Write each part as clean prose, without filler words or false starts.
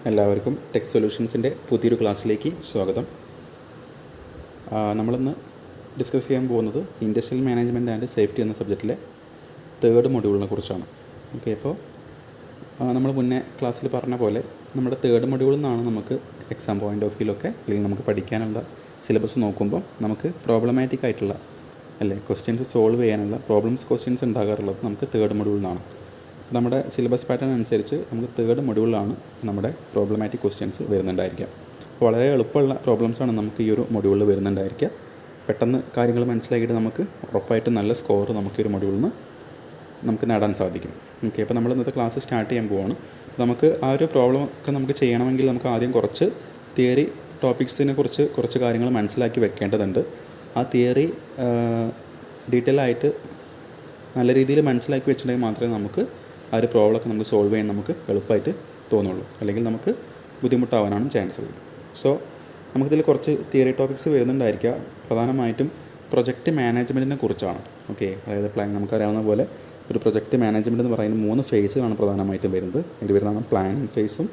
എല്ലാവർക്കും ടെക് സൊല്യൂഷൻസിൻ്റെ പുതിയൊരു ക്ലാസ്സിലേക്ക് സ്വാഗതം. നമ്മളിന്ന് ഡിസ്കസ് ചെയ്യാൻ പോകുന്നത് ഇൻഡസ്ട്രിയൽ മാനേജ്മെൻറ്റ് ആൻഡ് സേഫ്റ്റി എന്ന സബ്ജക്റ്റിലെ തേർഡ് മൊഡ്യൂളിനെ കുറിച്ചാണ്. ഓക്കെ, അപ്പോൾ നമ്മൾ മുന്നേ ക്ലാസ്സിൽ പറഞ്ഞ പോലെ നമ്മുടെ തേർഡ് മൊഡ്യൂളിൽ നിന്നാണ് നമുക്ക് എക്സാം പോയിൻ്റ് ഓഫ് വ്യൂയിലൊക്കെ അല്ലെങ്കിൽ നമുക്ക് പഠിക്കാനുള്ള സിലബസ് നോക്കുമ്പോൾ നമുക്ക് പ്രോബ്ലമാറ്റിക് ആയിട്ടുള്ള ക്വസ്റ്റ്യൻസ് സോൾവ് ചെയ്യാനുള്ള ക്വസ്റ്റ്യൻസ് ഉണ്ടാകാറുള്ളത് നമുക്ക് തേർഡ് മൊഡ്യൂളിൽ നിന്നാണ്. നമ്മുടെ സിലബസ് പാറ്റേൺ അനുസരിച്ച് നമുക്ക് തേർഡ് മൊഡ്യൂളിലാണ് നമ്മുടെ പ്രോബ്ലമാറ്റിക് ക്വസ്റ്റ്യൻസ് വരുന്നുണ്ടായിരിക്കുക. അപ്പോൾ വളരെ എളുപ്പമുള്ള പ്രോബ്ലംസാണ് നമുക്ക് ഈ ഒരു മൊഡ്യൂളിൽ വരുന്നുണ്ടായിരിക്കുക. പെട്ടെന്ന് കാര്യങ്ങൾ മനസ്സിലാക്കിയിട്ട് നമുക്ക് ഉറപ്പായിട്ട് നല്ല സ്കോർ നമുക്ക് ഈ ഒരു മൊഡ്യൂളിൽ നിന്ന് നമുക്ക് നേടാൻ സാധിക്കും. ഓക്കെ, അപ്പോൾ നമ്മൾ ഇന്നത്തെ ക്ലാസ് സ്റ്റാർട്ട് ചെയ്യാൻ പോവുകയാണ്. നമുക്ക് ആ ഒരു പ്രോബ്ലം ഒക്കെ നമുക്ക് ചെയ്യണമെങ്കിൽ നമുക്ക് ആദ്യം കുറച്ച് തിയറി ടോപ്പിക്സിനെ കുറിച്ച് കുറച്ച് കാര്യങ്ങൾ മനസ്സിലാക്കി വെക്കേണ്ടതുണ്ട്. ആ തിയറി ഡീറ്റെയിൽ ആയിട്ട് നല്ല രീതിയിൽ മനസ്സിലാക്കി വെച്ചിട്ടുണ്ടെങ്കിൽ മാത്രമേ നമുക്ക് ആ ഒരു പ്രോബ്ലമൊക്കെ നമുക്ക് സോൾവ് ചെയ്യാൻ നമുക്ക് എളുപ്പമായിട്ട് തോന്നുള്ളൂ, അല്ലെങ്കിൽ നമുക്ക് ബുദ്ധിമുട്ടാവാനാണ് ചാൻസ് ഉള്ളത്. സോ നമുക്കിതിൽ കുറച്ച് തിയറി ടോപ്പിക്സ് വരുന്നുണ്ടായിരിക്കുക. പ്രധാനമായിട്ടും പ്രൊജക്റ്റ് മാനേജ്മെൻറ്റിനെ കുറിച്ചാണ്. ഓക്കെ, അതായത് നമുക്കറിയാവുന്ന പോലെ ഒരു പ്രൊജക്റ്റ് മാനേജ്മെൻറ്റ് എന്ന് പറയുന്ന 3 ഫേസുകളാണ് പ്രധാനമായിട്ടും വരുന്നത്. ഇതിൽ വരുന്നതാണ് പ്ലാനിങ് ഫേസും,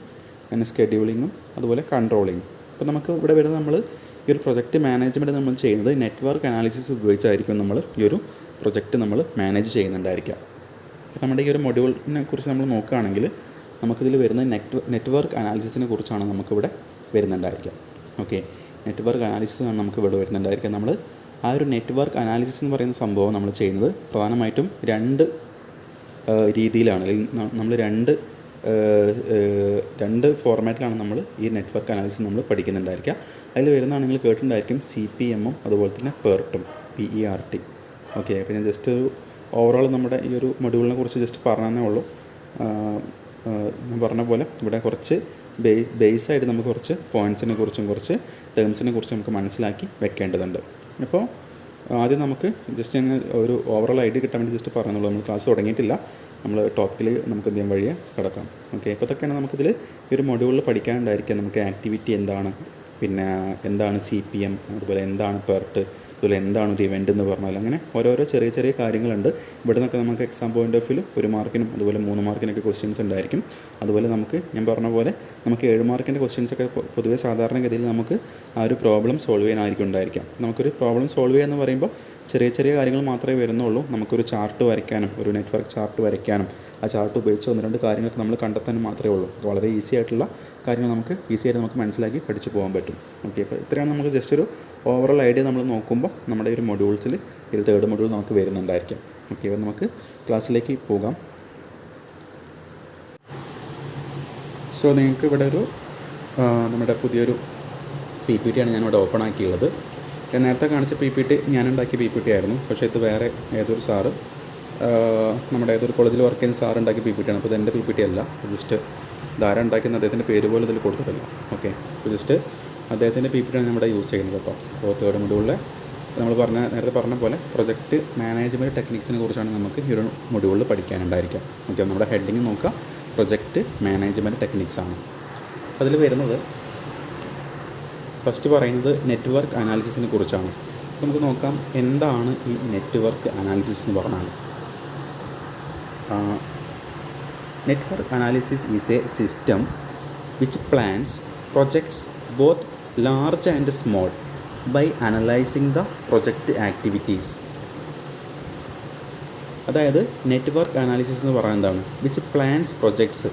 പിന്നെ സ്കെഡ്യൂളിങ്ങും, അതുപോലെ കൺട്രോളിങ്ങും. അപ്പോൾ നമുക്ക് ഇവിടെ വരുന്നത് നമ്മൾ ഈ ഒരു പ്രൊജക്റ്റ് മാനേജ്മെൻറ്റ് നമ്മൾ ചെയ്യുന്നത് നെറ്റ്വർക്ക് അനാലിസിസ് ഉപയോഗിച്ചായിരിക്കും നമ്മൾ ഈ ഒരു പ്രൊജക്റ്റ് നമ്മൾ മാനേജ് ചെയ്യുന്നുണ്ടായിരിക്കുക. നമ്മുടെ ഈ ഒരു മൊഡ്യൂളിനെ കുറിച്ച് നമ്മൾ നോക്കുകയാണെങ്കിൽ നമുക്കിതിൽ വരുന്ന നെറ്റ്വർക്ക് അനാലിസിസിനെ കുറിച്ചാണ് നമുക്കിവിടെ വരുന്നുണ്ടായിരിക്കുക. ഓക്കെ, നെറ്റ്വർക്ക് അനാലിസിസ് ആണ് നമുക്ക് ഇവിടെ വരുന്നുണ്ടായിരിക്കുക. നമ്മൾ ആ ഒരു നെറ്റ്വർക്ക് അനാലിസിസ് എന്ന് പറയുന്ന സംഭവം നമ്മൾ ചെയ്യുന്നത് പ്രധാനമായിട്ടും 2 രീതിയിലാണ്, അല്ലെങ്കിൽ നമ്മൾ രണ്ട് ഫോർമാറ്റിലാണ് നമ്മൾ ഈ നെറ്റ്വർക്ക് അനാലിസിസ് നമ്മൾ പഠിക്കുന്നുണ്ടായിരിക്കുക. അതിൽ വരുന്നതാണ് നിങ്ങൾ കേട്ടിട്ടുണ്ടായിരിക്കും CPM-ഉം അതുപോലെ തന്നെ PERT. ഓക്കെ, അപ്പോൾ ഞാൻ ജസ്റ്റ് ഓവറോൾ നമ്മുടെ ഈ ഒരു മൊഡ്യൂളിനെ കുറിച്ച് ജസ്റ്റ് പറഞ്ഞതേ ഉള്ളൂ. ഞാൻ പറഞ്ഞ പോലെ ഇവിടെ കുറച്ച് ബേസായിട്ട് നമുക്ക് കുറച്ച് പോയിൻറ്റ്സിനെ കുറിച്ചും കുറച്ച് ടേംസിനെ കുറിച്ചും നമുക്ക് മനസ്സിലാക്കി വെക്കേണ്ടതുണ്ട്. അപ്പോൾ ആദ്യം നമുക്ക് ജസ്റ്റ് ഞാൻ ഒരു ഓവറോൾ ഐഡിയ കിട്ടാൻ വേണ്ടി ജസ്റ്റ് പറഞ്ഞുള്ളൂ. നമ്മൾ ക്ലാസ് തുടങ്ങിയിട്ടില്ല, നമ്മൾ ടോപ്പിക്കിൽ നമുക്ക് എന്തെങ്കിലും വഴിയെ കിടക്കാം. ഓക്കെ, ഇപ്പോൾ ഇതൊക്കെയാണ് നമുക്കിതിൽ ഈ ഒരു മൊഡ്യൂളിൽ പഠിക്കാനുണ്ടായിരിക്കുക. നമുക്ക് ആക്ടിവിറ്റി എന്താണ്, പിന്നെ എന്താണ് CPM, അതുപോലെ എന്താണ് PERT, അതുപോലെ എന്താണ് ഒരു ഇവൻ്റ് എന്ന് പറഞ്ഞാൽ, അങ്ങനെ ഓരോരോ ചെറിയ ചെറിയ കാര്യങ്ങളുണ്ട്. ഇവിടെ നിന്നൊക്കെ നമുക്ക് എക്സാം പോയിൻ്റ് ഓഫ് വ്യൂ 1 മാർക്കിനും അതുപോലെ 3 മാർക്കിനൊക്കെ ക്വസ്റ്റ്യൻസ് ഉണ്ടായിരിക്കും. അതുപോലെ നമുക്ക് ഞാൻ പറഞ്ഞ പോലെ നമുക്ക് 7 മാർക്കിൻ്റെ ക്വസ്റ്റ്യൻസൊക്കെ പൊതുവെ സാധാരണഗതിയിൽ നമുക്ക് ആ ഒരു പ്രോബ്ലം സോൾവ് ചെയ്യാനായിരിക്കും ഉണ്ടായിരിക്കാം. നമുക്കൊരു പ്രോബ്ലം സോൾവ് ചെയ്യുക എന്ന് പറയുമ്പോൾ ചെറിയ ചെറിയ കാര്യങ്ങൾ മാത്രമേ വരുന്നുള്ളൂ. നമുക്കൊരു ചാർട്ട് വരയ്ക്കാനും, ഒരു നെറ്റ്വർക്ക് ചാർട്ട് വരയ്ക്കാനും, ആ ചാർട്ട് ഉപയോഗിച്ച് 1-2 കാര്യങ്ങളൊക്കെ നമ്മൾ കണ്ടെത്താനും മാത്രമേ ഉള്ളൂ. വളരെ ഈസി ആയിട്ടുള്ള കാര്യങ്ങൾ നമുക്ക് ഈസിയായിട്ട് നമുക്ക് മനസ്സിലാക്കി പഠിച്ചു പോകാൻ പറ്റും. ഓക്കെ, അപ്പോൾ ഇത്രയാണ് നമുക്ക് ജസ്റ്റ് ഒരു ഓവറോൾ ഐഡിയ നമ്മൾ നോക്കുമ്പോൾ നമ്മുടെ ഒരു മൊഡ്യൂൾസിൽ ഒരു തേർഡ് മൊഡ്യൂൾ നമുക്ക് വരുന്നുണ്ടായിരിക്കും. ഓക്കെ, അപ്പോൾ നമുക്ക് ക്ലാസ്സിലേക്ക് പോകാം. സോ നിങ്ങൾക്ക് ഇവിടെ ഒരു നമ്മുടെ പുതിയൊരു PPT ആണ് ഞാനിവിടെ ഓപ്പൺ ആക്കിയുള്ളത്. നേരത്തെ കാണിച്ച PPT ഞാനുണ്ടാക്കിയ PPT ആയിരുന്നു. പക്ഷേ ഇത് വേറെ ഏതൊരു സാറ്, നമ്മുടെ ഏതൊരു കോളേജിൽ വർക്ക് ചെയ്യുന്ന സാറ് ഉണ്ടാക്കിയ PPT ആണ്. അപ്പോൾ ഇതെൻ്റെ PPT അല്ല, ജസ്റ്റ് ധാരാളം ഉണ്ടാക്കുന്ന അദ്ദേഹത്തിൻ്റെ പേര് പോലും ഇതിൽ കൊടുത്തിട്ടില്ല. ഓക്കെ, അപ്പോൾ ജസ്റ്റ് അദ്ദേഹത്തിൻ്റെ PPT ആണ് നമ്മുടെ യൂസ് ചെയ്യുന്നത്. അപ്പോൾ തേർഡ് മൊഡ്യൂളിൽ നമ്മൾ നേരത്തെ പറഞ്ഞ പോലെ പ്രൊജക്റ്റ് മാനേജ്മെൻറ്റ് ടെക്നിക്സിനെ കുറിച്ചാണ് നമുക്ക് ഈ ഒരു മൊഡ്യൂളിൽ പഠിക്കാനുണ്ടായിരിക്കാം. ഓക്കെ, നമ്മുടെ ഹെഡിങ് നോക്കുക, പ്രൊജക്റ്റ് മാനേജ്മെൻറ്റ് ടെക്നിക്സ് ആണ്. അതിൽ വരുന്നത് ഫസ്റ്റ് പറയുന്നത് നെറ്റ്വർക്ക് അനാലിസിസിനെ കുറിച്ചാണ്. നമുക്ക് നോക്കാം എന്താണ് ഈ നെറ്റ്വർക്ക് അനാലിസിസ് എന്ന് പറഞ്ഞാൽ. Network analysis is a system which plans projects both large and small by analysing the project activities. അതായത് നെറ്റ്വർക്ക് അനാലിസിസ് എന്ന് പറയുന്നത് എന്താണ്, വിച്ച് പ്ലാൻസ് പ്രൊജക്ട്സ്,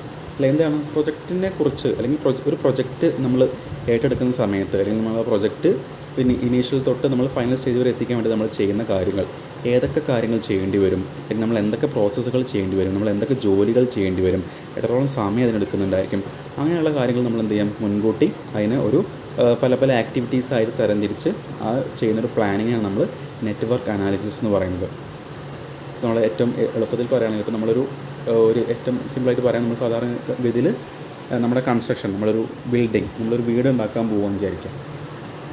എന്താണ് പ്രൊജക്റ്റിനെ കുറിച്ച്, അല്ലെങ്കിൽ ഒരു പ്രൊജക്റ്റ് നമ്മൾ ഏറ്റെടുക്കുന്ന സമയത്ത്, അല്ലെങ്കിൽ നമ്മൾ ആ പ്രൊജക്റ്റ് പിന്നെ ഇനീഷ്യൽ തൊട്ട് നമ്മൾ ഫൈനൽ സ്റ്റേജ് വരെ എത്തിക്കാൻ വേണ്ടി നമ്മൾ ചെയ്യുന്ന കാര്യങ്ങൾ, ഏതൊക്കെ കാര്യങ്ങൾ ചെയ്യേണ്ടി വരും, അല്ലെങ്കിൽ നമ്മൾ എന്തൊക്കെ പ്രോസസ്സുകൾ ചെയ്യേണ്ടി വരും, നമ്മൾ എന്തൊക്കെ ജോലികൾ ചെയ്യേണ്ടി വരും, എത്രത്തോളം സമയം അതിനെടുക്കുന്നുണ്ടായിരിക്കും, അങ്ങനെയുള്ള കാര്യങ്ങൾ നമ്മൾ എന്ത് ചെയ്യാം, മുൻകൂട്ടി അതിന് ഒരു പല ആക്ടിവിറ്റീസായിട്ട് തരംതിരിച്ച് ആ ചെയ്യുന്നൊരു പ്ലാനിങ്ങാണ് നമ്മൾ നെറ്റ്വർക്ക് അനാലിസിസ് എന്ന് പറയുന്നത്. നമ്മൾ ഏറ്റവും എളുപ്പത്തിൽ പറയുകയാണെങ്കിൽ ഇപ്പോൾ നമ്മളൊരു ഏറ്റവും സിമ്പിളായിട്ട് പറയാൻ നമ്മൾ സാധാരണ ഗതിയിൽ നമ്മുടെ കൺസ്ട്രക്ഷൻ, നമ്മളൊരു ബിൽഡിംഗ്, നമ്മളൊരു വീട് ഉണ്ടാക്കാൻ പോകുമെന്ന് വിചാരിക്കാം.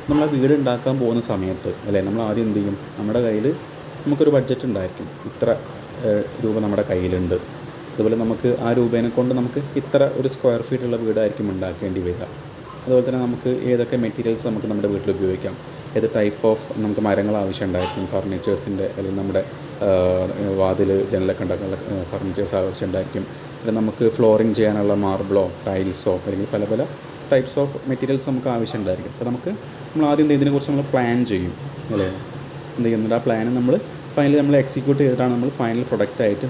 നമ്മൾ ആ വീട് ഉണ്ടാക്കാൻ പോകുന്ന സമയത്ത് നമ്മൾ ആദ്യം എന്ത് ചെയ്യും, നമ്മുടെ കയ്യിൽ നമുക്കൊരു ബഡ്ജറ്റ് ഉണ്ടായിരിക്കും, ഇത്ര രൂപ നമ്മുടെ കയ്യിലുണ്ട്, അതുപോലെ നമുക്ക് ആ രൂപേനെ കൊണ്ട് നമുക്ക് ഇത്ര ഒരു സ്ക്വയർ ഫീറ്റുള്ള വീടായിരിക്കും ഉണ്ടാക്കേണ്ടി വരിക. അതുപോലെ തന്നെ നമുക്ക് ഏതൊക്കെ മെറ്റീരിയൽസ് നമുക്ക് നമ്മുടെ വീട്ടിൽ ഉപയോഗിക്കാം, ഏത് ടൈപ്പ് ഓഫ് നമുക്ക് മരങ്ങൾ ആവശ്യം ഉണ്ടായിരിക്കും, ഫർണിച്ചേഴ്സിൻ്റെ അല്ലെങ്കിൽ നമ്മുടെ വാതിൽ ജനലൊക്കെ ഉണ്ടാക്കാനുള്ള ഫർണിച്ചേഴ്സ് ആവശ്യം ഉണ്ടായിരിക്കും. അല്ലെങ്കിൽ നമുക്ക് ഫ്ലോറിങ് ചെയ്യാനുള്ള മാർബിളോ ടൈൽസോ അല്ലെങ്കിൽ പല പല ടൈപ്സ് ഓഫ് മെറ്റീരിയൽസ് നമുക്ക് ആവശ്യമുണ്ടായിരിക്കും. അപ്പോൾ നമ്മൾ ആദ്യം ഇതിനെക്കുറിച്ച് നമ്മൾ പ്ലാൻ ചെയ്യും അല്ലേ. എന്ത് ചെയ്യുന്നുണ്ട്, ആ പ്ലാൻ നമ്മൾ ഫൈനൽ നമ്മൾ എക്സിക്യൂട്ട് ചെയ്തിട്ടാണ് നമ്മൾ ഫൈനൽ പ്രൊഡക്റ്റായിട്ട്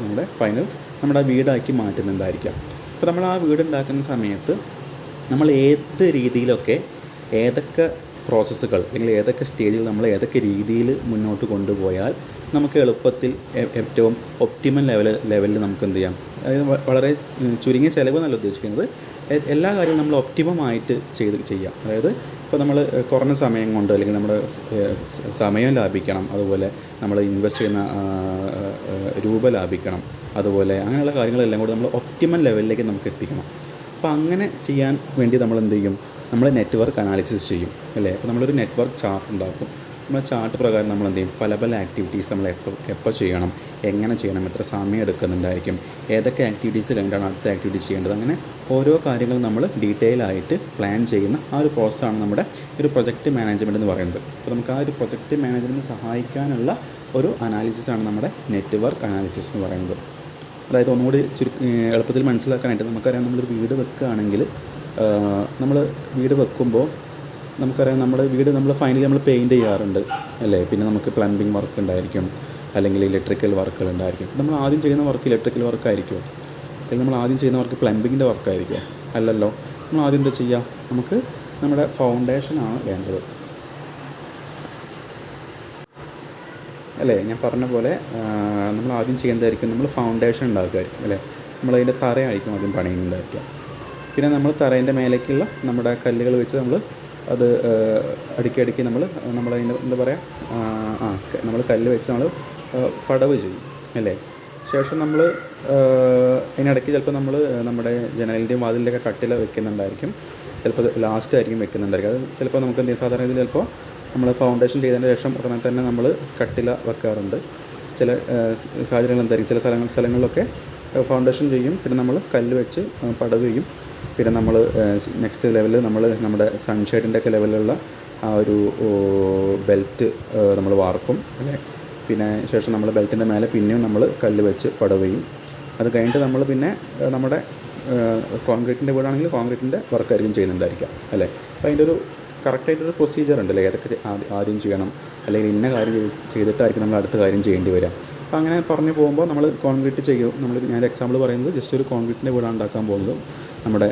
നമ്മുടെ വീടാക്കി മാറ്റുന്നുണ്ടായിരിക്കാം. അപ്പോൾ നമ്മൾ ആ വീട് ഉണ്ടാക്കുന്ന സമയത്ത് നമ്മൾ ഏത് രീതിയിലൊക്കെ ഏതൊക്കെ പ്രോസസ്സുകൾ അല്ലെങ്കിൽ ഏതൊക്കെ സ്റ്റേജിൽ നമ്മൾ ഏതൊക്കെ രീതിയിൽ മുന്നോട്ട് കൊണ്ടുപോയാൽ നമുക്ക് എളുപ്പത്തിൽ ഏറ്റവും ഒപ്റ്റിമൽ ലെവലിൽ നമുക്ക് എന്ത് ചെയ്യാം, അതായത് വളരെ ചുരുങ്ങിയ ചിലവ് എന്നല്ല ഉദ്ദേശിക്കുന്നത്, എല്ലാ കാര്യവും നമ്മൾ ഒപ്റ്റിമമായിട്ട് ചെയ്യാം. അതായത് ഇപ്പോൾ നമ്മൾ കുറഞ്ഞ സമയം കൊണ്ട് അല്ലെങ്കിൽ നമ്മുടെ സമയം ലാഭിക്കണം, അതുപോലെ നമ്മൾ ഇൻവെസ്റ്റ് ചെയ്യുന്ന രൂപ ലാഭിക്കണം, അതുപോലെ അങ്ങനെയുള്ള കാര്യങ്ങളെല്ലാം കൂടി നമ്മൾ ഒപ്റ്റിമൽ ലെവലിലേക്ക് നമുക്ക് എത്തിക്കണം. അപ്പോൾ അങ്ങനെ ചെയ്യാൻ വേണ്ടി നമ്മൾ എന്ത് ചെയ്യും, നമ്മൾ നെറ്റ്വർക്ക് അനാലിസിസ് ചെയ്യും അല്ലേ. അപ്പോൾ നമ്മളൊരു നെറ്റ്വർക്ക് ചാർട്ട് ഉണ്ടാക്കും. നമ്മൾ ചാർട്ട് പ്രകാരം നമ്മൾ എന്ത് ചെയ്യും, പല പല ആക്ടിവിറ്റീസ് നമ്മൾ എപ്പോൾ ചെയ്യണം, എങ്ങനെ ചെയ്യണം, എത്ര സമയം എടുക്കുന്നുണ്ടായിരിക്കും, ഏതൊക്കെ ആക്ടിവിറ്റീസ് കഴിഞ്ഞിട്ടാണ് അടുത്ത ആക്ടിവിറ്റീസ് ചെയ്യേണ്ടത്, അങ്ങനെ ഓരോ കാര്യങ്ങളും നമ്മൾ ഡീറ്റെയിൽ ആയിട്ട് പ്ലാൻ ചെയ്യുന്ന ആ ഒരു പ്രോസസ്സാണ് നമ്മുടെ ഒരു പ്രൊജക്റ്റ് മാനേജ്മെൻറ്റ് എന്ന് പറയുന്നത്. അപ്പോൾ നമുക്ക് ആ ഒരു പ്രൊജക്റ്റ് മാനേജ്മെൻറ്റ് സഹായിക്കാനുള്ള ഒരു അനാലിസിസാണ് നമ്മുടെ നെറ്റ്വർക്ക് അനാലിസിസ് എന്ന് പറയുന്നത്. അതായത് ഒന്നുകൂടി എളുപ്പത്തിൽ മനസ്സിലാക്കാനായിട്ട് നമുക്കറിയാം, നമ്മളൊരു വീട് വെക്കുകയാണെങ്കിൽ നമ്മൾ വീട് വെക്കുമ്പോൾ നമുക്കറിയാം നമ്മുടെ വീട് നമ്മൾ ഫൈനലി നമ്മൾ പെയിൻറ്റ് ചെയ്യാറുണ്ട് അല്ലേ. പിന്നെ നമുക്ക് പ്ലംബിംഗ് വർക്ക് ഉണ്ടായിരിക്കും, അല്ലെങ്കിൽ ഇലക്ട്രിക്കൽ വർക്കുകൾ ഉണ്ടായിരിക്കും. നമ്മൾ ആദ്യം ചെയ്യുന്ന വർക്ക് ഇലക്ട്രിക്കൽ വർക്കായിരിക്കുമോ, അല്ലെങ്കിൽ നമ്മൾ ആദ്യം ചെയ്യുന്ന വർക്ക് പ്ലംബിങ്ങിൻ്റെ വർക്കായിരിക്കുമോ? അല്ലല്ലോ. നമ്മൾ ആദ്യം എന്താ ചെയ്യുക, നമുക്ക് നമ്മുടെ ഫൗണ്ടേഷനാണ് വേണ്ടത് അല്ലേ. ഞാൻ പറഞ്ഞ പോലെ നമ്മൾ ആദ്യം ചെയ്യുന്നതായിരിക്കും, നമ്മൾ ഫൗണ്ടേഷൻ ഉണ്ടാക്കുമായിരിക്കും അല്ലേ. നമ്മളതിൻ്റെ തറയായിരിക്കും ആദ്യം പണിയുന്നതായിരിക്കും. പിന്നെ നമ്മൾ തറേൻ്റെ മേലേക്കുള്ള നമ്മുടെ കല്ലുകൾ വെച്ച് നമ്മൾ അത് അടുക്കി നമ്മളതിൻ്റെ എന്താ പറയുക, നമ്മൾ കല്ല് വെച്ച് നമ്മൾ പടവ് ചെയ്യും അല്ലേ. ശേഷം നമ്മൾ അതിനിടയ്ക്ക് ചിലപ്പോൾ നമ്മൾ നമ്മുടെ ജനലിൻ്റെയും വാതിലിൻ്റെയൊക്കെ കട്ടില വെക്കുന്നുണ്ടായിരിക്കും, ചിലപ്പോൾ ലാസ്റ്റ് ആയിരിക്കും വെക്കുന്നുണ്ടായിരിക്കും. അത് ചിലപ്പോൾ നമുക്ക് എന്ത് ചെയ്യും, സാധാരണ ഇതിൽ ചിലപ്പോൾ നമ്മൾ ഫൗണ്ടേഷൻ ചെയ്തതിന് ശേഷം ഉടനെ തന്നെ നമ്മൾ കട്ടില വെക്കാറുണ്ട്. ചില സാഹചര്യങ്ങൾ എന്തായിരിക്കും, ചില സ്ഥലങ്ങളിലൊക്കെ ഫൗണ്ടേഷൻ ചെയ്യും, പിന്നെ നമ്മൾ കല്ല് വെച്ച് പടവ് ചെയ്യും. പിന്നെ നമ്മൾ നെക്സ്റ്റ് ലെവലിൽ നമ്മുടെ സൺഷെയ്ഡിൻ്റെ ഒക്കെ ലെവലിലുള്ള ആ ഒരു ബെൽറ്റ് നമ്മൾ വാർക്കും അല്ലേ. പിന്നെ ശേഷം നമ്മൾ ബെൽറ്റിൻ്റെ മേലെ പിന്നെയും നമ്മൾ കല്ല് വെച്ച് പടവ് ചെയ്യും. അത് കഴിഞ്ഞിട്ട് നമ്മൾ പിന്നെ നമ്മുടെ കോൺക്രീറ്റിൻ്റെ വീടാണെങ്കിൽ കോൺക്രീറ്റിൻ്റെ വർക്കായിരിക്കും ചെയ്യുന്നുണ്ടായിരിക്കാം അല്ലേ. അപ്പോൾ അതിൻ്റെ ഒരു കറക്റ്റായിട്ടൊരു പ്രൊസീജിയർ ഉണ്ടല്ലേ, ഏതൊക്കെ ആദ്യം ചെയ്യണം, അല്ലെങ്കിൽ ഇന്ന കാര്യം ചെയ്തിട്ടായിരിക്കും നമ്മൾ അടുത്ത കാര്യം ചെയ്യേണ്ടി വരിക. അപ്പോൾ അങ്ങനെ പറഞ്ഞു പോകുമ്പോൾ നമ്മൾ കോൺക്രീറ്റ് ചെയ്യും. ഞാൻ എക്സാമ്പിൾ പറയുന്നത് ജസ്റ്റ് ഒരു കോൺക്രീറ്റിൻ്റെ വീടാണ് ഉണ്ടാക്കാൻ പോകുന്നത്. നമ്മുടെ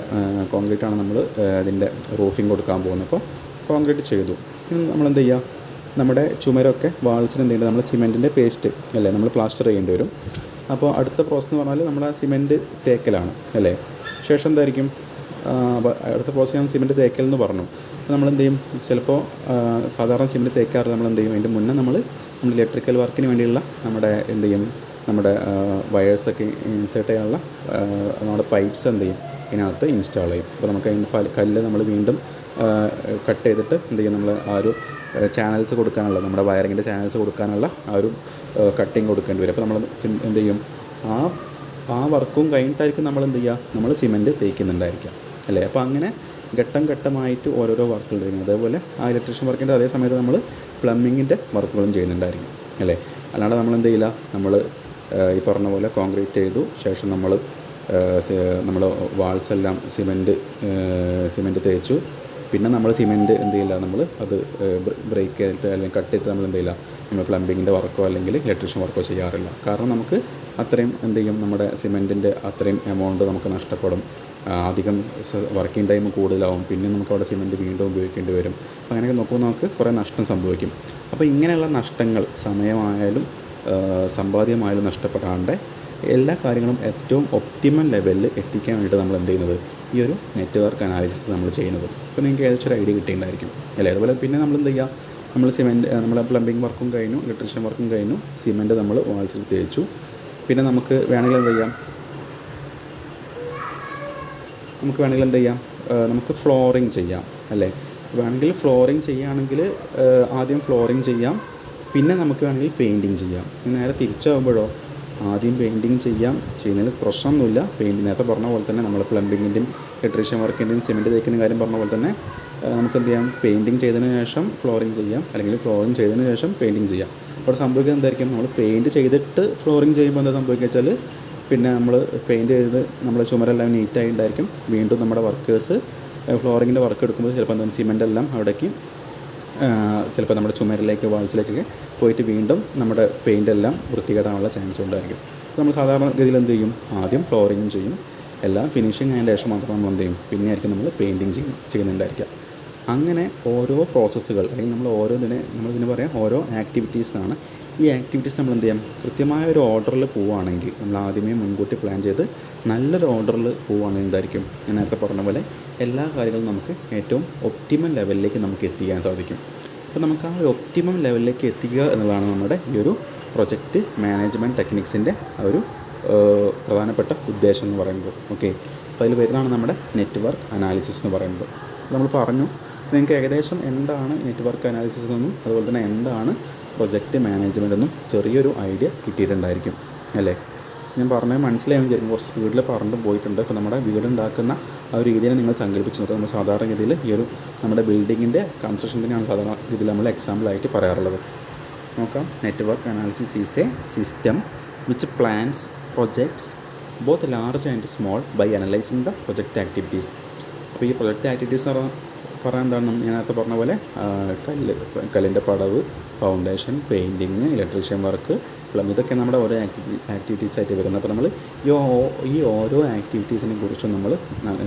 കോൺക്രീറ്റാണ് നമ്മൾ അതിൻ്റെ റൂഫിങ് കൊടുക്കാൻ പോകുന്നത്. അപ്പോൾ കോൺക്രീറ്റ് ചെയ്തു. ഇനി നമ്മളെന്ത് ചെയ്യുക, നമ്മുടെ ചുമരൊക്കെ വാൾസിന് എന്ത് ചെയ്യേണ്ടത്, നമ്മൾ സിമെൻറ്റിൻ്റെ പേസ്റ്റ് അല്ലേ നമ്മൾ പ്ലാസ്റ്റർ ചെയ്യേണ്ടി വരും. അപ്പോൾ അടുത്ത പ്രോസസ്സ് എന്ന് പറഞ്ഞാൽ നമ്മുടെ സിമെൻറ്റ് തേക്കലാണ് അല്ലേ. ശേഷം എന്തായിരിക്കും അടുത്ത പ്രോസസ്സ്, ഞാൻ സിമെൻറ്റ് തേക്കൽ എന്ന് പറഞ്ഞു. അപ്പോൾ നമ്മളെന്ത് ചെയ്യും, ചിലപ്പോൾ സാധാരണ സിമെൻറ്റ് തേക്കാറ് നമ്മളെന്ത് ചെയ്യും, അതിൻ്റെ മുന്നേ നമ്മൾ ഇലക്ട്രിക്കൽ വർക്കിന് വേണ്ടിയുള്ള നമ്മുടെ വയേഴ്സൊക്കെ ഇൻസേർട്ട് ചെയ്യാനുള്ള നമ്മുടെ പൈപ്പ്സ് എന്ത് ചെയ്യും, ഇതിനകത്ത് ഇൻസ്റ്റാൾ ചെയ്യും. അപ്പോൾ നമുക്ക് അതിൻ്റെ കല്ല് നമ്മൾ വീണ്ടും കട്ട് ചെയ്തിട്ട് എന്ത് ചെയ്യും, നമ്മൾ ആ ഒരു ചാനൽസ് കൊടുക്കാനുള്ള, നമ്മുടെ വയറിങ്ങിൻ്റെ ചാനൽസ് കൊടുക്കാനുള്ള ആ ഒരു കട്ടിങ് കൊടുക്കേണ്ടി വരും. അപ്പോൾ നമ്മൾ എന്ത് ചെയ്യും, ആ വർക്കും കഴിഞ്ഞിട്ടായിരിക്കും നമ്മൾ എന്ത് ചെയ്യുക, നമ്മൾ സിമെൻറ്റ് തേക്കുന്നുണ്ടായിരിക്കാം അല്ലേ. അപ്പോൾ അങ്ങനെ ഘട്ടം ഘട്ടമായിട്ട് ഓരോരോ വർക്കുകൾ ചെയ്യുന്നത്. അതേപോലെ ആ ഇലക്ട്രീഷ്യൻ വർക്കിൻ്റെ അതേ സമയത്ത് നമ്മൾ പ്ലംബിങ്ങിൻ്റെ വർക്കുകളും ചെയ്യുന്നുണ്ടായിരിക്കും അല്ലേ. അല്ലാണ്ട് നമ്മൾ എന്ത് ചെയ്യില്ല, നമ്മൾ ഈ പറഞ്ഞ പോലെ കോൺക്രീറ്റ് ചെയ്തു ശേഷം നമ്മൾ വാൾസ് എല്ലാം സിമെൻറ്റ് തേച്ചു, പിന്നെ നമ്മൾ സിമെൻറ്റ് എന്ത് ചെയ്യില്ല, നമ്മൾ അത് ബ്രേക്ക് ചെയ്തിട്ട് അല്ലെങ്കിൽ കട്ട് ചെയ്തിട്ട് നമ്മൾ എന്ത് ചെയ്യില്ല, നമ്മൾ പ്ലംബിങ്ങിൻ്റെ വർക്കോ അല്ലെങ്കിൽ ഇലക്ട്രീഷ്യൻ വർക്കോ ചെയ്യാറില്ല. കാരണം നമുക്ക് അത്രയും എന്ത് ചെയ്യും, നമ്മുടെ സിമെൻറ്റിൻ്റെ അത്രയും എമൗണ്ട് നമുക്ക് നഷ്ടപ്പെടും, അധികം വർക്കിംഗ് ടൈം കൂടുതലാവും, പിന്നെ നമുക്ക് അവിടെ സിമെൻറ്റ് വീണ്ടും ഉപയോഗിക്കേണ്ടി വരും. അപ്പോൾ അങ്ങനെയൊക്കെ നോക്കുമ്പോൾ നമുക്ക് കുറേ നഷ്ടം സംഭവിക്കും. അപ്പോൾ ഇങ്ങനെയുള്ള നഷ്ടങ്ങൾ സമയമായാലും സമ്പാദ്യമായാലും നഷ്ടപ്പെടാണ്ട് എല്ലാ കാര്യങ്ങളും ഏറ്റവും ഒപ്റ്റിമൽ ലെവലിൽ എത്തിക്കാൻ വേണ്ടിയിട്ട് നമ്മൾ എന്ത് ചെയ്യുന്നത്, ഈ ഒരു നെറ്റ്വർക്ക് അനാലിസിസ് നമ്മൾ ചെയ്യുന്നത്. അപ്പോൾ നിങ്ങൾക്ക് ഏകദേശം ഒരു ഐഡിയ കിട്ടിയിട്ടുണ്ടായിരിക്കും അല്ലേ. അതുപോലെ പിന്നെ നമ്മൾ എന്ത് ചെയ്യുക, നമ്മൾ നമ്മളെ പ്ലംബിംഗ് വർക്കും കഴിഞ്ഞു, ഇലക്ട്രീഷ്യൻ വർക്കും കഴിഞ്ഞു, സിമെൻറ്റ് നമ്മൾ വാൾസിൽ തേച്ചു. പിന്നെ നമുക്ക് വേണമെങ്കിൽ എന്ത് ചെയ്യാം, നമുക്ക് ഫ്ലോറിങ് ചെയ്യാം അല്ലേ. വേണമെങ്കിൽ ഫ്ലോറിങ് ചെയ്യുകയാണെങ്കിൽ ആദ്യം ഫ്ലോറിങ് ചെയ്യാം, പിന്നെ നമുക്ക് വേണമെങ്കിൽ പെയിൻറ്റിങ് ചെയ്യാം. നേരെ തിരിച്ചാകുമ്പോഴോ ആദ്യം പെയിൻറ്റിങ് ചെയ്യുന്നതിൽ പ്രശ്നമൊന്നുമില്ല. നേരത്തെ പറഞ്ഞ പോലെ തന്നെ നമ്മൾ പ്ലംബിങ്ങിൻ്റെയും ഇലക്ട്രീഷ്യൻ വർക്കിൻ്റെയും സിമെൻറ്റ് തേക്കുന്ന കാര്യം പറഞ്ഞ പോലെ തന്നെ നമുക്ക് എന്ത് ചെയ്യാം, പെയിൻറ്റിങ് ചെയ്തതിന് ശേഷം ഫ്ലോറിങ് ചെയ്യാം, അല്ലെങ്കിൽ ഫ്ലോറിങ് ചെയ്തതിന് ശേഷം പെയിൻറ്റിങ് ചെയ്യാം. അപ്പോൾ സംഭവിക്കുന്നത് എന്തായിരിക്കും, നമ്മൾ പെയിൻറ്റ് ചെയ്തിട്ട് ഫ്ലോറിങ് ചെയ്യുമ്പോൾ എന്താ സംഭവിക്കുക വെച്ചാൽ പിന്നെ നമ്മൾ പെയിൻറ്റ് ചെയ്ത് നമ്മുടെ ചുമരെല്ലാം നീറ്റായി ഉണ്ടായിരിക്കും. വീണ്ടും നമ്മുടെ വർക്കേഴ്സ് ഫ്ലോറിങ്ങിൻ്റെ വർക്ക് എടുക്കുമ്പോൾ ചിലപ്പോൾ എന്താണ് സിമെൻ്റ് എല്ലാം അവിടേക്ക് ചിലപ്പോൾ നമ്മുടെ ചുമരിലേക്ക് വാൾസിലേക്കൊക്കെ പോയിട്ട് വീണ്ടും നമ്മുടെ പെയിൻ്റ് എല്ലാം വൃത്തികേടാനുള്ള ചാൻസ് ഉണ്ടായിരിക്കും. നമ്മൾ സാധാരണ ഗതിയിൽ എന്ത് ചെയ്യും, ആദ്യം ഫ്ലോറിങ് ചെയ്യും, എല്ലാം ഫിനിഷിങ് അതിൻ്റെ ശേഷം മാത്രം നമ്മൾ എന്ത് ചെയ്യും, പിന്നെ ആയിരിക്കും നമ്മൾ പെയിൻറ്റിങ് ചെയ്യുന്നുണ്ടായിരിക്കുക. അങ്ങനെ ഓരോ പ്രോസസ്സുകൾ അല്ലെങ്കിൽ നമ്മളിതിന് പറയാം ഓരോ ആക്ടിവിറ്റീസ് എന്നാണ്. ഈ ആക്ടിവിറ്റീസ് നമ്മൾ എന്ത് ചെയ്യാം, കൃത്യമായ ഒരു ഓർഡറിൽ പോവുകയാണെങ്കിൽ, നമ്മൾ ആദ്യമേ മുൻകൂട്ടി പ്ലാൻ ചെയ്ത് നല്ലൊരു ഓർഡറിൽ പോവുകയാണെങ്കിൽ എന്തായിരിക്കും, ഞാൻ നേരത്തെ പറഞ്ഞ പോലെ എല്ലാ കാര്യങ്ങളും നമുക്ക് ഏറ്റവും ഒപ്റ്റിമം ലെവലിലേക്ക് നമുക്ക് എത്തിക്കാൻ സാധിക്കും. അപ്പോൾ നമുക്ക് ആ ഒരു ഒപ്റ്റിമം ലെവലിലേക്ക് എത്തിക്കുക എന്നുള്ളതാണ് നമ്മുടെ ഈ ഒരു പ്രൊജക്റ്റ് മാനേജ്മെൻറ്റ് ടെക്നിക്സിൻ്റെ ആ ഒരു പ്രധാനപ്പെട്ട ഉദ്ദേശം എന്ന് പറയുന്നത്. ഓക്കെ, അപ്പോൾ അതിൽ വരുന്നതാണ് നമ്മുടെ നെറ്റ്വർക്ക് അനാലിസിസ് എന്ന് പറയുന്നത്. നമ്മൾ പറഞ്ഞു നിങ്ങൾക്ക് ഏകദേശം എന്താണ് നെറ്റ്വർക്ക് അനാലിസിസ് എന്നും അതുപോലെ തന്നെ എന്താണ് പ്രൊജക്റ്റ് മാനേജ്മെൻ്റ് എന്നും ചെറിയൊരു ഐഡിയ കിട്ടിയിട്ടുണ്ടായിരിക്കും അല്ലേ. ഞാൻ പറഞ്ഞത് മനസ്സിലായെന്ന് വിചാരിക്കും, കുറച്ച് സ്പീഡിൽ പറഞ്ഞു പോയിട്ടുണ്ട്. ഇപ്പോൾ നമ്മുടെ വീടുണ്ടാക്കുന്ന ആ ഒരു രീതിയെ നിങ്ങൾ സങ്കല്പിച്ച് നോക്കുക. നമ്മൾ സാധാരണ രീതിയിൽ ഈ ഒരു നമ്മുടെ ബിൽഡിങ്ങിൻ്റെ കൺസ്ട്രക്ഷൻ്റെയാണ് സാധാരണ രീതിയിൽ നമ്മൾ എക്സാമ്പിളായിട്ട് പറയാറുള്ളത്. നോക്കാം. Network analysis is a system which plans projects both large and small by analysing the project activities. അപ്പോൾ ഈ പ്രൊജക്റ്റ് ആക്ടിവിറ്റീസ് പറയാൻ എന്താണ്, ഞാൻ നേരത്തെ പറഞ്ഞ പോലെ കല്ലിൻ്റെ പടവ്, foundation, painting, electrician work, plumbing, ഇതൊക്കെ നമ്മുടെ ഓരോ ആക്ടിവിറ്റീസ് ആയിട്ട് വരുന്നത്. അപ്പോൾ നമ്മൾ ഈ ഓരോ ആക്ടിവിറ്റീസിനെ കുറിച്ചും നമ്മൾ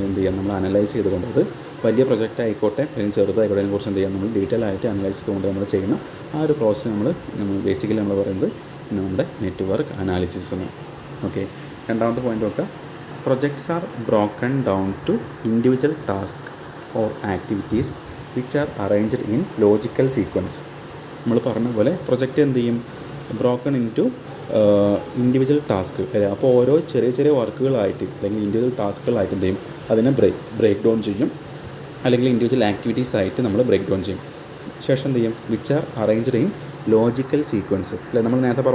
എന്ത് ചെയ്യാം, നമ്മൾ അനലൈസ് ചെയ്തുകൊണ്ട്, അത് വലിയ പ്രൊജക്റ്റ് ആയിക്കോട്ടെ അല്ലെങ്കിൽ ചെറുതായിക്കോട്ടെ, അതിനെക്കുറിച്ച് എന്ത് ചെയ്യാം, നമ്മൾ ഡീറ്റെയിൽ ആയിട്ട് അനലൈസ് ചെയ്തുകൊണ്ട് നമ്മൾ ചെയ്യുന്ന ആ ഒരു പ്രോസസ്സ് നമ്മൾ ബേസിക്കലി നമ്മൾ പറയുന്നത് നമ്മുടെ നെറ്റ്വർക്ക് അനാലിസിസ് എന്ന്. ഓക്കെ, രണ്ടാമത്തെ പോയിൻ്റ് നോക്കുക. Projects are broken down to individual task or activities which are arranged in logical sequence. നമ്മൾ പറഞ്ഞ പോലെ പ്രൊജക്റ്റ് എന്ത് ചെയ്യും, broken into individual task. അപ്പോൾ ഓരോ ചെറിയ ചെറിയ വർക്കുകളായിട്ട് അല്ലെങ്കിൽ ഇൻഡിവിജ്വൽ ടാസ്കുകളായിട്ട് എന്ത് ചെയ്യും, അതിനെ ബ്രേക്ക് ഡൗൺ ചെയ്യും, അല്ലെങ്കിൽ ഇൻഡിവിജ്വൽ ആക്ടിവിറ്റീസ് ആയിട്ട് നമ്മൾ ബ്രേക്ക് ഡൗൺ ചെയ്യും. ശേഷം എന്ത് ചെയ്യും, which are arranged in logical sequence. അല്ലെ, നമ്മൾ നേരത്തെ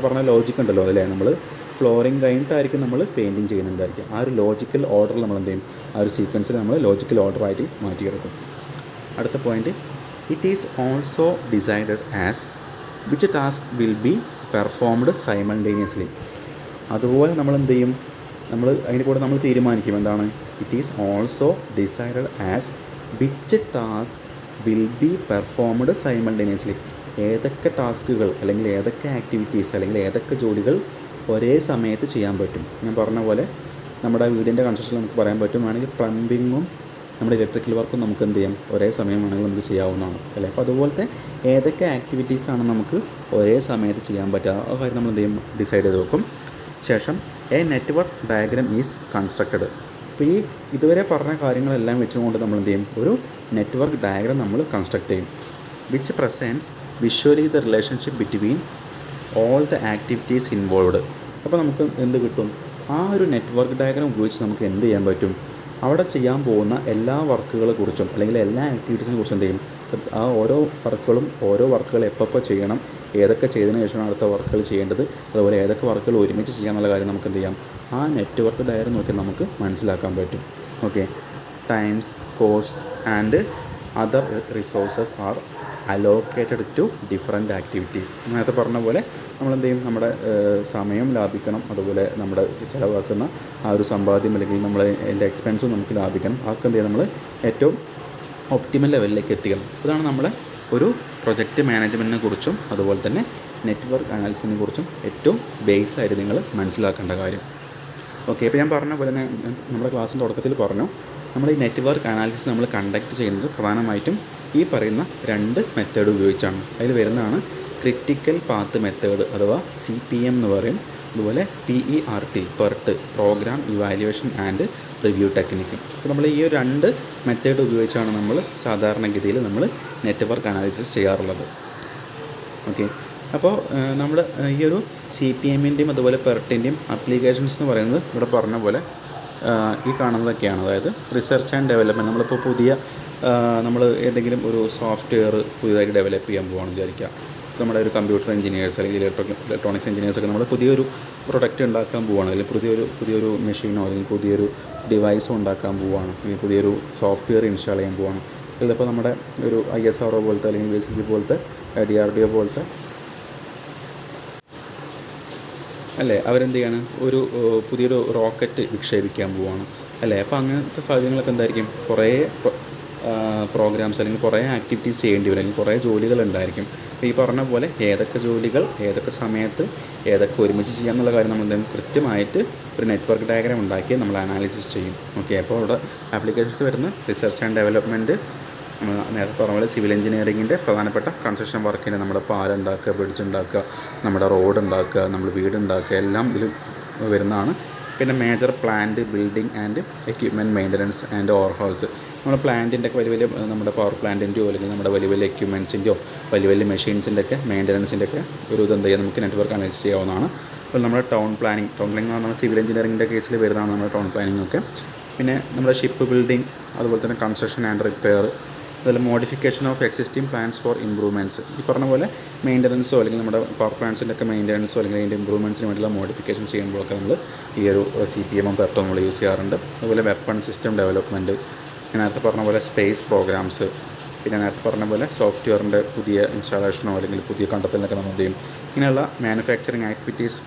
പറഞ്ഞ ലോജിക്ക് ഉണ്ടല്ലോ, അല്ലേ, നമ്മൾ ഫ്ലോറിങ് കഴിഞ്ഞിട്ടായിരിക്കും നമ്മൾ പെയിൻറ്റിങ് ചെയ്യുന്നുണ്ടായിരിക്കും. ആ ഒരു ലോജിക്കൽ ഓർഡറിൽ നമ്മൾ എന്ത് ചെയ്യും, ആ ഒരു സീക്വൻസിൽ നമ്മൾ ലോജിക്കൽ ഓർഡറായിട്ട് മാറ്റിയെടുക്കും. അടുത്ത point, it is also decided as which task will be performed simultaneously. അതുപോലെ നമ്മൾ എന്ത് ചെയ്യും, നമ്മൾ അതിന് കൂടെ നമ്മൾ തീരുമാനിക്കും എന്താണ്, it is also decided as which task will be performed simultaneously. ഏതൊക്കെ ടാസ്കുകൾ അല്ലെങ്കിൽ ഏതൊക്കെ ആക്ടിവിറ്റീസ് അല്ലെങ്കിൽ ഏതൊക്കെ ജോലികൾ ഒരേ സമയത്ത് ചെയ്യാൻ പറ്റും. ഞാൻ പറഞ്ഞ പോലെ നമ്മുടെ വീടിൻ്റെ കൺസ്ട്രക്ഷൻ നമുക്ക് പറയാൻ പറ്റും, വേണമെങ്കിൽ പ്ലംബിങ്ങും നമ്മുടെ ഇലക്ട്രിക്കൽ വർക്കും നമുക്ക് എന്ത് ചെയ്യാം, ഒരേ സമയം വേണമെങ്കിൽ നമുക്ക് ചെയ്യാവുന്നതാണ് അല്ലേ. അപ്പോൾ അതുപോലത്തെ ഏതൊക്കെ ആക്ടിവിറ്റീസാണ് നമുക്ക് ഒരേ സമയത്ത് ചെയ്യാൻ പറ്റുക, ആ കാര്യം നമ്മൾ എന്ത് ചെയ്യും, ഡിസൈഡ് ചെയ്ത് വെക്കും. ശേഷം A network diagram is constructed. അപ്പോൾ ഈ ഇതുവരെ പറഞ്ഞ കാര്യങ്ങളെല്ലാം വെച്ചുകൊണ്ട് നമ്മൾ എന്ത് ചെയ്യും, ഒരു നെറ്റ്വർക്ക് ഡയഗ്രാം നമ്മൾ കൺസ്ട്രക്ട് ചെയ്യും, which presents visually the relationship between all the activities involved. അപ്പോൾ നമുക്ക് എന്ത് കിട്ടും, ആ ഒരു നെറ്റ്വർക്ക് ഡയഗ്രാം ഉപയോഗിച്ച് നമുക്ക് എന്ത് ചെയ്യാൻ പറ്റും, അവിടെ ചെയ്യാൻ പോകുന്ന എല്ലാ വർക്കുകളെ കുറിച്ചും അല്ലെങ്കിൽ എല്ലാ ആക്ടിവിറ്റീസിനെ കുറിച്ചും എന്ത് ചെയ്യും, ആ ഓരോ വർക്കുകൾ എപ്പോൾ ചെയ്യണം, ഏതൊക്കെ ചെയ്തതിന് ശേഷമാണ് അടുത്ത വർക്കുകൾ ചെയ്യേണ്ടത്, അതുപോലെ ഏതൊക്കെ വർക്കുകൾ ഒരുമിച്ച് ചെയ്യാനുള്ള കാര്യം നമുക്ക് എന്ത് ചെയ്യാം, ആ നെറ്റ്വർക്ക് ഡയഗ്രാം നോക്കി നമുക്ക് മനസ്സിലാക്കാൻ പറ്റും. Okay, times, cost and other resources are allocated to different activities. നേരത്തെ പറഞ്ഞ പോലെ നമ്മളെന്ത് ചെയ്യും, നമ്മുടെ സമയം ലാഭിക്കണം, അതുപോലെ നമ്മുടെ ചിലവാക്കുന്ന ആ ഒരു സമ്പാദ്യം അല്ലെങ്കിൽ നമ്മൾ അതിൻ്റെ എക്സ്പെൻസും നമുക്ക് ലാഭിക്കണം. അതൊക്കെ എന്ത് ചെയ്യും, നമ്മൾ ഏറ്റവും ഒപ്റ്റിമൽ ലെവലിലേക്ക് എത്തിക്കണം. ഇതാണ് നമ്മളെ ഒരു പ്രൊജക്റ്റ് മാനേജ്മെൻറ്റിനെ കുറിച്ചും അതുപോലെ തന്നെ നെറ്റ്വർക്ക് അനാലിസിസിനെ കുറിച്ചും ഏറ്റവും ബേസായിട്ട് നിങ്ങൾ മനസ്സിലാക്കേണ്ട കാര്യം. ഓക്കെ, ഇപ്പോൾ ഞാൻ പറഞ്ഞ പോലെ നമ്മുടെ ക്ലാസ്സിൻ്റെ തുടക്കത്തിൽ പറഞ്ഞു, നമ്മൾ ഈ നെറ്റ്വർക്ക് അനാലിസിസ് നമ്മൾ കണ്ടക്ട് ചെയ്യുന്നത് പ്രധാനമായിട്ടും ഈ പറയുന്ന 2 മെത്തേഡ് ഉപയോഗിച്ചാണ്. അതിൽ വരുന്നതാണ് ക്രിറ്റിക്കൽ പാത്ത് മെത്തേഡ് അഥവാ CPM എന്ന് പറയും, അതുപോലെ PERT programme evaluation and review technique. അപ്പോൾ നമ്മൾ ഈ 2 മെത്തേഡ് ഉപയോഗിച്ചാണ് നമ്മൾ സാധാരണഗതിയിൽ നമ്മൾ നെറ്റ്വർക്ക് അനാലിസിസ് ചെയ്യാറുള്ളത്. ഓക്കെ, അപ്പോൾ നമ്മൾ ഈ ഒരു CPMൻ്റെയും അതുപോലെ PERTൻ്റെയും ആപ്ലിക്കേഷൻസ് എന്ന് പറയുന്നത് ഇവിടെ പറഞ്ഞ പോലെ ഈ കാണുന്നതൊക്കെയാണ്. അതായത് റിസർച്ച് ആൻഡ് ഡെവലപ്മെൻറ്റ്. നമ്മളിപ്പോൾ നമ്മൾ ഏതെങ്കിലും ഒരു സോഫ്റ്റ്വെയർ പുതിയതായിട്ട് ഡെവലപ്പ് ചെയ്യാൻ പോവുകയാണെന്ന് വിചാരിക്കുക. നമ്മുടെ ഒരു കമ്പ്യൂട്ടർ എഞ്ചിനീയേഴ്സ് അല്ലെങ്കിൽ ഇലക്ട്രോണിക്സ് എഞ്ചിനീയേഴ്സൊക്കെ നമ്മൾ പുതിയൊരു പ്രൊഡക്റ്റ് ഉണ്ടാക്കാൻ പോവുകയാണ്, അല്ലെങ്കിൽ പുതിയൊരു മെഷീനോ അല്ലെങ്കിൽ പുതിയൊരു ഡിവൈസോ ഉണ്ടാക്കാൻ പോവുകയാണ്, അല്ലെങ്കിൽ പുതിയൊരു സോഫ്റ്റ്വെയർ ഇൻസ്റ്റാൾ ചെയ്യാൻ പോവുകയാണ്. ഇതിപ്പോൾ നമ്മുടെ ഒരു ISRO പോലത്തെ അല്ലെങ്കിൽ VCC പോലത്തെ DRDO പോലത്തെ അല്ലേ, അവരെന്ത് ചെയ്യാണ്, പുതിയൊരു റോക്കറ്റ് വിക്ഷേപിക്കാൻ പോവുകയാണ് അല്ലേ. അപ്പോൾ അങ്ങനത്തെ സാഹചര്യങ്ങളൊക്കെ എന്തായിരിക്കും, കുറേ പ്രോഗ്രാംസ് അല്ലെങ്കിൽ കുറേ ആക്ടിവിറ്റീസ് ചെയ്യേണ്ടി വരും, അല്ലെങ്കിൽ കുറേ ജോലികളുണ്ടായിരിക്കും. അപ്പോൾ ഈ പറഞ്ഞ പോലെ ഏതൊക്കെ ജോലികൾ ഏതൊക്കെ സമയത്ത് ഏതൊക്കെ ഒരുമിച്ച് ചെയ്യാമെന്നുള്ള കാര്യം നമ്മൾ എന്തെങ്കിലും കൃത്യമായിട്ട് ഒരു നെറ്റ്വർക്ക് ഡയഗ്രാം ഉണ്ടാക്കി നമ്മൾ അനാലിസിസ് ചെയ്യും. ഓക്കെ, അപ്പോൾ അവിടെ ആപ്ലിക്കേഷൻസ് വരുന്ന റിസർച്ച് ആൻഡ് ഡെവലപ്മെൻറ്റ്, നമ്മൾ നേരത്തെ പറഞ്ഞ പോലെ സിവിൽ എഞ്ചിനീയറിങ്ങിൻ്റെ പ്രധാനപ്പെട്ട കൺസ്ട്രക്ഷൻ വർക്കിന് നമ്മുടെ പാലുണ്ടാക്കുക, ബ്രിഡ്ജ് ഉണ്ടാക്കുക, നമ്മുടെ റോഡ് ഉണ്ടാക്കുക, നമ്മൾ വീടുണ്ടാക്കുക, എല്ലാം ഇതിൽ വരുന്നതാണ്. പിന്നെ major plant building and equipment maintenance and overhauls, നമ്മുടെ പ്ലാന്റിൻ്റെ ഒക്കെ വലിയ നമ്മുടെ പവർ പ്ലാന്റിൻ്റെയോ അല്ലെങ്കിൽ നമ്മുടെ വലിയ എക്യുപ്മെൻറ്റ്സിൻ്റെയോ വലിയ മെഷീൻസിൻ്റെ ഒക്കെ മെയിൻ്റനൻസിൻ്റെ ഒക്കെ ഒരു ഇതെന്ത് ചെയ്യാം, നമുക്ക് നെറ്റ്വർക്ക് അനലൈസ് ചെയ്യാവുന്നതാണ്. അപ്പോൾ നമ്മുടെ ടൗൺ പ്ലാനിങ് എന്ന് പറഞ്ഞാൽ സിവിൽ എഞ്ചിനീയറിങ്ങിൻ്റെ കേസിൽ വരുന്നതാണ് നമ്മുടെ ടൗൺ പ്ലാനിങ് ഒക്കെ. പിന്നെ നമ്മുടെ ഷിപ്പ് ബിൽഡിംഗ്, അതുപോലെ തന്നെ കൺസ്ട്രക്ഷൻ ആൻഡ് റിപ്പയർ, അതുപോലെ modification of existing plans for improvements, ഈ പറഞ്ഞ പോലെ മെയിൻ്റനൻസോ അല്ലെങ്കിൽ നമ്മുടെ പവർ പ്ലാൻസിൻ്റെ ഒക്കെ മെയിൻ്റനൻസോ അല്ലെങ്കിൽ അതിൻ്റെ ഇമ്പ്രൂവ്മെൻറ്റ്സിന് വേണ്ടിയുള്ള മോഡിഫിക്കേഷൻ ചെയ്യുമ്പോഴൊക്കെ നമ്മൾ ഈ ഒരു CPM പെർട്ടോ നമ്മൾ യൂസ് ചെയ്യാറുണ്ട്. അതുപോലെ വെപ്പൺ സിസ്റ്റം ഡെവലപ്മെൻറ്റ്, നേരത്തെ പറഞ്ഞ പോലെ സ്പേസ് പ്രോഗ്രാംസ്, പിന്നെ നേരത്തെ പറഞ്ഞ പോലെ സോഫ്റ്റ്വെയറിൻ്റെ പുതിയ ഇൻസ്റ്റാളേഷനോ അല്ലെങ്കിൽ പുതിയ കണ്ടെത്തലിനൊക്കെ നമ്മൾ ചെയ്യും. ഇങ്ങനെയുള്ള മാനുഫാക്ചറിങ് ആക്ടിവിറ്റീസ്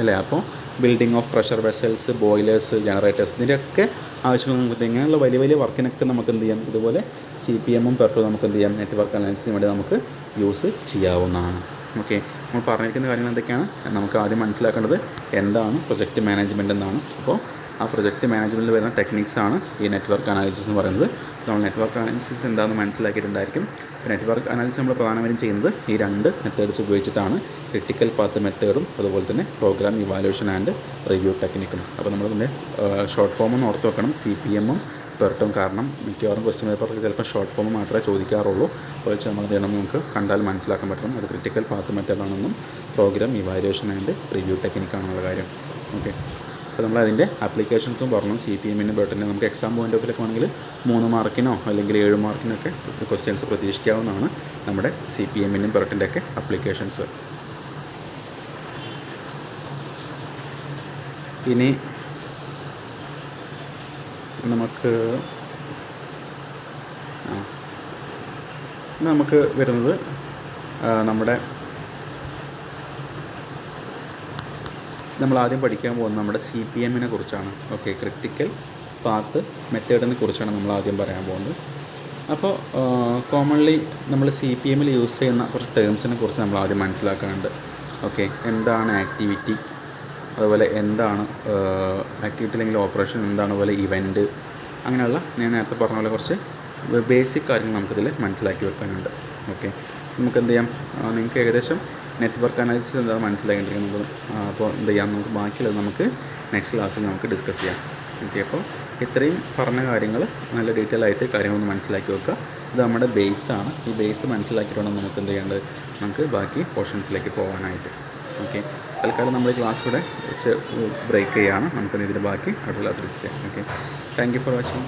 അല്ലേ. അപ്പോൾ building of pressure vessels, boilers, generators, ഇതിൻ്റെയൊക്കെ ആവശ്യങ്ങൾ നമുക്ക് ഇങ്ങനെയുള്ള വലിയ വർക്കിനൊക്കെ നമുക്ക് എന്ത് ചെയ്യാം, ഇതുപോലെ CPM പെർട്ടോ നമുക്ക് എന്ത് ചെയ്യാം, നെറ്റ്വർക്ക് അനാലിസിസിന് വേണ്ടി നമുക്ക് യൂസ് ചെയ്യാവുന്നതാണ്. ഓക്കെ, നമ്മൾ പറഞ്ഞിരിക്കുന്ന കാര്യങ്ങൾ എന്തൊക്കെയാണ്, നമുക്ക് ആദ്യം മനസ്സിലാക്കേണ്ടത് എന്താണ് പ്രൊജക്റ്റ് മാനേജ്മെൻറ്റ് എന്നാണ്. അപ്പോൾ ആ പ്രൊജക്റ്റ് മാനേജ്മെൻറ്റിൽ വരുന്ന ടെക്നിക്സാണ് ഈ നെറ്റ്വർക്ക് അനാലിസിസ് എന്ന് പറയുന്നത്. നമ്മൾ നെറ്റ്വർക്ക് അനാലിസിസ് എന്താണെന്ന് മനസ്സിലാക്കിയിട്ടുണ്ടായിരിക്കും. നെറ്റ്വർക്ക് അനാലിസിസ് നമ്മൾ പ്രധാനമായും ചെയ്യുന്നത് ഈ 2 മെത്തേഡ്സ് ഉപയോഗിച്ചിട്ടാണ്, ക്രിട്ടിക്കൽ പാത്ത് മെത്തേഡും അതുപോലെ തന്നെ പ്രോഗ്രാം ഇവാലുവേഷൻ ആൻഡ് റിവ്യൂ ടെക്നിക്കും. അപ്പോൾ നമ്മളതിൻ്റെ ഷോർട്ട് ഫോമൊന്ന് ഓർത്ത് വെക്കണം, CPM പെർട്ടും. കാരണം മിക്കവാറും ക്വസ്റ്റ്യൻ പേപ്പറിൽ ചിലപ്പോൾ ഷോർട്ട് ഫോം മാത്രമേ ചോദിക്കാറുള്ളൂ. അപ്പോൾ വെച്ച് നമ്മൾ ചെയ്യണം, നമുക്ക് കണ്ടാൽ മനസ്സിലാക്കാൻ പറ്റണം അത് ക്രിട്ടിക്കൽ പാത്ത് മെത്തേഡാണെന്നും പ്രോഗ്രാം ഇവാലുവേഷൻ ആൻഡ് റിവ്യൂ ടെക്നിക്കാണെന്നുള്ള കാര്യം. ഓക്കെ, അപ്പോൾ നമ്മളതിൻ്റെ ആപ്ലിക്കേഷൻസും പറഞ്ഞു. CPM പെർട്ടിന് നമുക്ക് എക്സാം പോയിൻ്റ് ഓഫ് വ്യൂ ആണെങ്കിൽ 3 മാർക്കിനോ അല്ലെങ്കിൽ 7 മാർക്കിനൊക്കെ ക്വസ്റ്റ്യൻസ് പ്രതീക്ഷിക്കാവുന്നതാണ് നമ്മുടെ CPM പെർട്ടിൻ്റെ ഒക്കെ ആപ്ലിക്കേഷൻസ്. ഇനി നമുക്ക് വരുന്നത് നമ്മൾ ആദ്യം പഠിക്കാൻ പോകുന്നത് നമ്മുടെ CPM കുറിച്ചാണ്. ഓക്കെ, ക്രിട്ടിക്കൽ പാത്ത് മെത്തേഡിനെ കുറിച്ചാണ് നമ്മൾ ആദ്യം പറയാൻ പോകുന്നത്. അപ്പോൾ കോമൺലി നമ്മൾ CPM യൂസ് ചെയ്യുന്ന കുറച്ച് ടേംസിനെ കുറിച്ച് നമ്മൾ ആദ്യം മനസ്സിലാക്കാനുണ്ട്. ഓക്കെ, എന്താണ് ആക്ടിവിറ്റി, അതുപോലെ എന്താണ് ആക്ടിവിറ്റി അല്ലെങ്കിൽ ഓപ്പറേഷൻ, എന്താണ് അതുപോലെ ഇവൻറ്റ്, അങ്ങനെയുള്ള ഞാൻ നേരത്തെ പറഞ്ഞ പോലെ കുറച്ച് ബേസിക് കാര്യങ്ങൾ നമുക്കിതിൽ മനസ്സിലാക്കി വെക്കാനുണ്ട്. ഓക്കെ, നമുക്ക് എന്ത് ചെയ്യാം, നിങ്ങൾക്ക് ഏകദേശം നെറ്റ്വർക്ക് അനാലിസിസ് എന്താ മനസ്സിലാക്കിയിരിക്കുന്നത്. അപ്പോൾ എന്ത് ചെയ്യാം, നമുക്ക് ബാക്കിയുള്ളത് നമുക്ക് നെക്സ്റ്റ് ക്ലാസ്സിൽ നമുക്ക് ഡിസ്കസ് ചെയ്യാം. ഓക്കെ, അപ്പോൾ ഇത്രയും പറഞ്ഞ കാര്യങ്ങൾ നല്ല ഡീറ്റെയിൽ ആയിട്ട് കാര്യങ്ങളൊന്ന് മനസ്സിലാക്കി വെക്കുക. ഇത് നമ്മുടെ ബേസാണ്. ഈ ബേസ് മനസ്സിലാക്കിയിട്ടുണ്ടെങ്കിൽ നമുക്ക് എന്ത് ചെയ്യേണ്ടത്, നമുക്ക് ബാക്കി പോർഷൻസിലേക്ക് പോകാനായിട്ട്. ഓക്കെ, തൽക്കാലം നമ്മൾ ഈ ക്ലാസ് ഇവിടെ വെച്ച് ബ്രേക്ക് ചെയ്യുകയാണ്. നമുക്കിതിൻ്റെ ബാക്കി അടുത്ത ക്ലാസ് ഡിസ്കസ് ചെയ്യാം. Okay, thank you for watching.